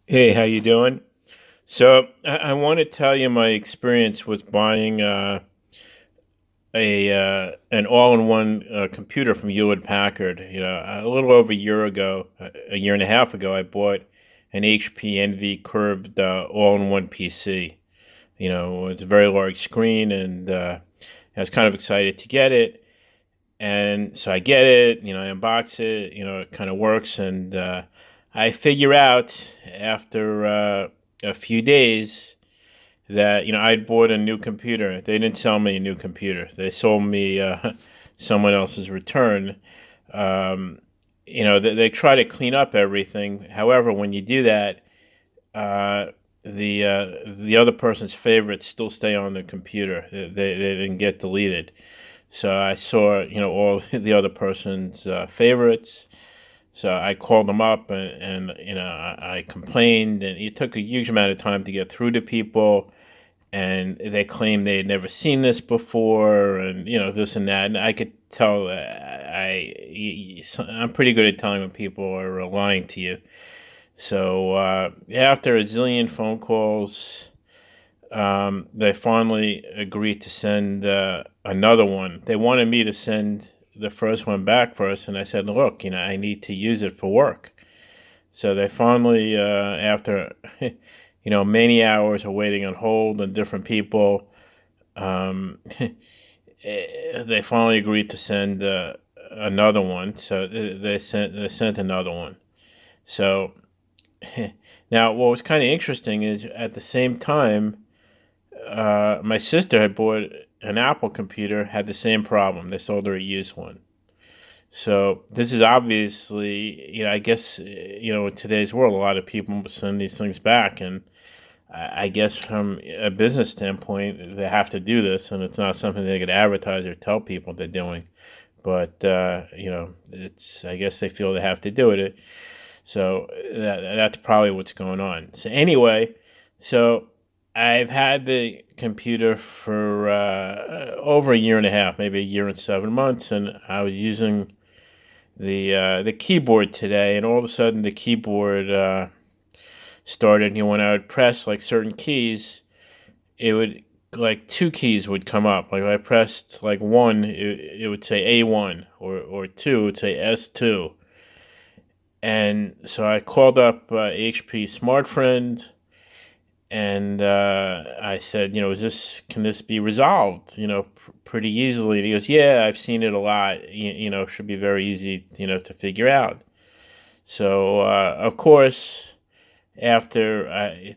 Hey, how you doing? So I want to tell you my experience with buying a an all-in-one computer from Hewlett Packard. A little over a year ago, a year and a half ago, I bought an HP Envy curved all-in-one PC. It's a very large screen, and I was kind of excited to get it. And so I get it, I unbox it, it kind of works, and I figure out after a few days that I'd bought a new computer. They didn't sell me a new computer. They sold me someone else's return. Um, they try to clean up everything. However, when you do that, uh, the other person's favorites still stay on the computer. They didn't get deleted. So I saw all the other person's favorites. So I called them up and I complained, and it took a huge amount of time to get through to people, and they claimed they had never seen this before, and this and that. And I could tell I'm pretty good at telling when people are lying to you. So after a zillion phone calls, they finally agreed to send another one. They wanted me to send the first one back first, and I said, "Look, I need to use it for work." So they finally, after many hours of waiting on hold and different people, um, they finally agreed to send another one. So they sent another one. So now, what was kind of interesting is at the same time, my sister had bought an Apple computer, had the same problem. They sold her a used one. So this is obviously, I guess, in today's world, a lot of people send these things back, and I guess from a business standpoint, they have to do this, and it's not something they could advertise or tell people they're doing. But it's I guess they feel they have to do it. So that's probably what's going on. So anyway, so I've had the computer for over a year and a half, maybe a year and 7 months, and I was using the keyboard today, and all of a sudden the keyboard started. When I would press like certain keys, it would like two keys would come up. Like if I pressed like one, it would say A1, or two, it would say S2. And so I called up HP Smart Friend, and I said, is this can this be resolved, pretty easily? And he goes, yeah, I've seen it a lot. Should be very easy, to figure out. So of course, after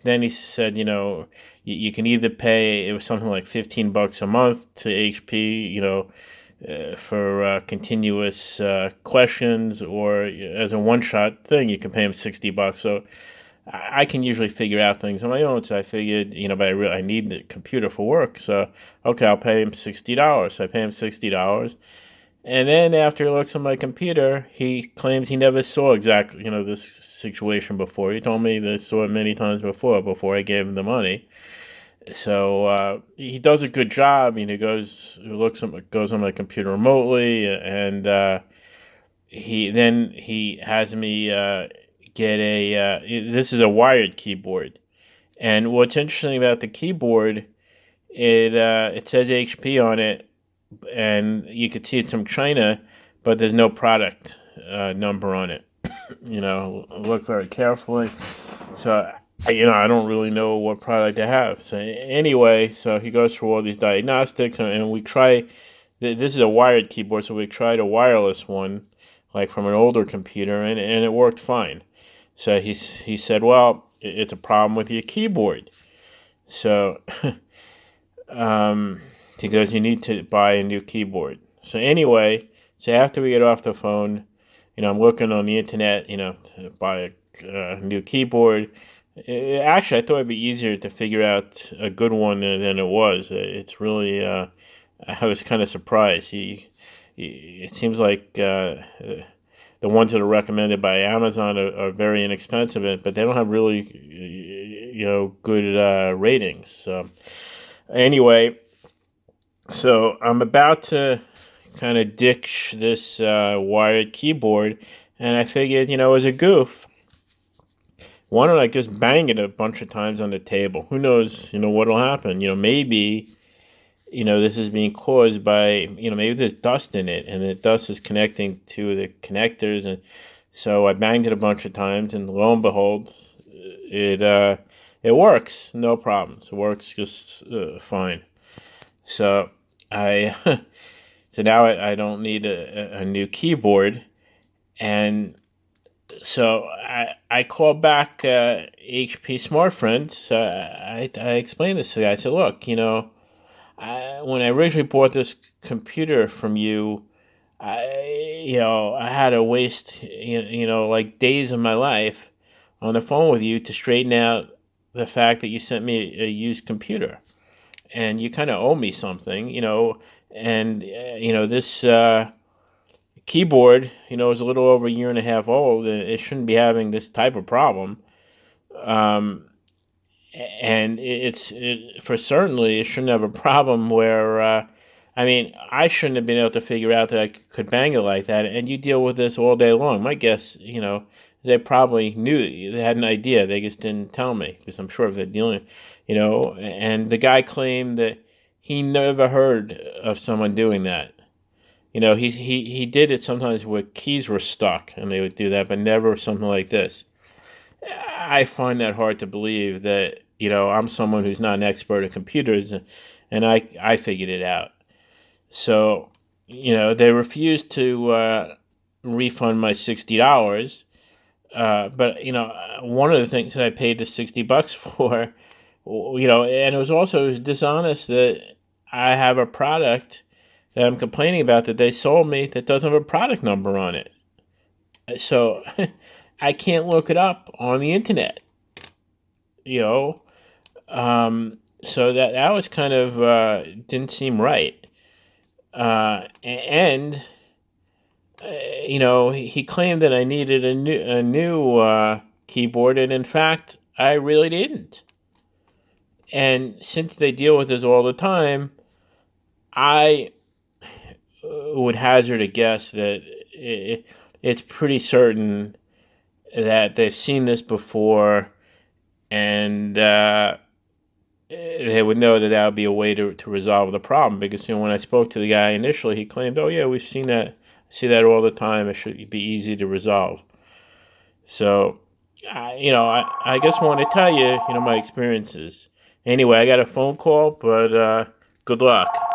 then he said, you can either pay. It was something like $15 a month to HP, for continuous questions, or as a one-shot thing, you can pay him $60. So I can usually figure out things on my own. So I figured, but I need the computer for work. So okay, I'll pay him $60. So I pay him $60, and then after he looks at my computer, he claims he never saw exactly, this situation before. He told me that he saw it many times before I gave him the money. So he does a good job. He goes on my computer remotely, and he has me get a. This is a wired keyboard, and what's interesting about the keyboard, it says HP on it, and you can see it's from China, but there's no product number on it. Look very carefully. So I don't really know what product to have. So anyway, so he goes through all these diagnostics, and we try. This is a wired keyboard, so we tried a wireless one, like from an older computer, and it worked fine. So he said, well, it's a problem with your keyboard. So um, he goes, you need to buy a new keyboard. So anyway, so after we get off the phone, I'm looking on the internet, to buy a new keyboard. Actually, I thought it'd be easier to figure out a good one than it was. It's really, I was kind of surprised. It seems like the ones that are recommended by Amazon are very inexpensive, but they don't have really, good ratings. So anyway, so I'm about to kind of ditch this wired keyboard, and I figured, as a goof, why don't I just bang it a bunch of times on the table? Who knows, what'll happen? Maybe, this is being caused by, maybe there's dust in it and the dust is connecting to the connectors. And so I banged it a bunch of times and lo and behold, it works. No problems. It works just fine. So I, so now I don't need a new keyboard. And so I called back HP Smart Friends. I explained this to the guy. I said, look, when I originally bought this computer from you, I had to waste, like days of my life on the phone with you to straighten out the fact that you sent me a used computer. And you kind of owe me something, and, this keyboard, is a little over a year and a half old, and it shouldn't be having this type of problem. Um, and for certainly, it shouldn't have a problem where, I mean, I shouldn't have been able to figure out that I could bang it like that. And you deal with this all day long. My guess, they probably knew, they had an idea. They just didn't tell me because I'm sure if they're dealing, and the guy claimed that he never heard of someone doing that. He did it sometimes where keys were stuck and they would do that, but never something like this. I find that hard to believe that, I'm someone who's not an expert at computers and I figured it out. So, they refused to refund my $60. But, one of the things that I paid the $60 for, and it was dishonest that I have a product that I'm complaining about that they sold me that doesn't have a product number on it. So I can't look it up on the internet, you know. So that was kind of didn't seem right. And he claimed that I needed a new keyboard, and in fact, I really didn't. And since they deal with this all the time, I would hazard a guess that it's pretty certain that they've seen this before, and they would know that would be a way to resolve the problem. Because when I spoke to the guy initially, he claimed, "Oh yeah, we've seen that. I see that all the time. It should be easy to resolve." So, I just want to tell you, my experiences. Anyway, I got a phone call, but good luck.